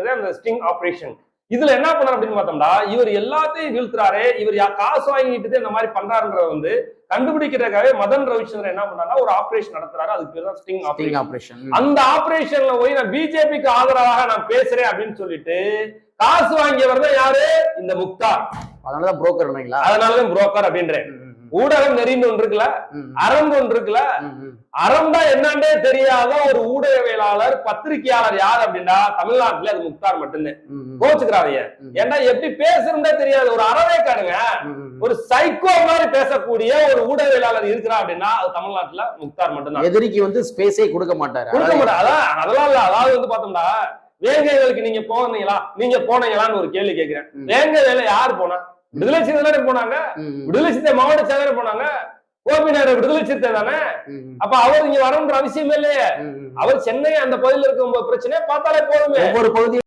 அந்த sting operation. இதுல என்ன பண்ணாரு அப்படின்னு பார்த்தோம்னா, இவர் எல்லாத்தையும் வீழ்த்துறாரு, இவர் காசு வாங்கிட்டு இந்த மாதிரி பண்றாருன்றத வந்து கண்டுபிடிக்கிறதுக்காகவே மதன் ரவிச்சந்திரன் என்ன பண்ணாருன்னா ஒரு ஆபரேஷன் நடத்துறாரு. அதுக்கு பேர் தான் ஸ்டிங் ஆபரேஷன். அந்த ஆபரேஷன்ல போய் நான் பிஜேபிக்கு ஆதரவாக நான் பேசுறேன் அப்படின்னு சொல்லிட்டு காசு வாங்கியவர் தான் யாரு? இந்த முக்தார். அதனாலதான் புரோக்கர். அதனாலதான் புரோக்கர் அப்படின்றேன். ஊடகம் நெறின்னு ஒன்று இருக்குல்ல, அறம் ஒன்று இருக்குல்ல, அறம் தான் என்னன்னே தெரியாத ஒரு ஊடகவியலாளர் பத்திரிகையாளர் யார் அப்படின்னா தமிழ்நாட்டுல அது முக்தார் மட்டும்தான். கோச்சுக்கிறாங்க. ஏன்னா எப்படி பேசுறதே தெரியாது ஒரு அறவேக்காடுங்க, ஒரு சைக்கோ மாதிரி பேசக்கூடிய ஒரு ஊடகவியலாளர் இருக்கிறா அப்படின்னா அது தமிழ்நாட்டுல முக்தார் மட்டும்தான். எதிரிக்கு வந்து ஸ்பேஸே கொடுக்க மாட்டாரு. அதான் அதெல்லாம் இல்ல. அதாவது வந்து பார்த்தோம்னா வேங்கைகளுக்கு நீங்க போனீங்களான்னு ஒரு கேள்வி கேட்கிறேன். வேங்கை வேலை யாரு போனா? விடுதலை சிறுத்தை போனாங்க. விடுதலை சிறுத்தை மாவட்ட செயலர் போனாங்க. கோபிநாடு விடுதலை சிறுத்தை தானே. அப்ப அவர் இங்க வரணுன்ற அவசியம் இல்லையே. அவர் சென்னை அந்த பகுதியில் இருக்கும் பிரச்சனையை பார்த்தாலே போதுமே. ஒவ்வொரு பகுதியும்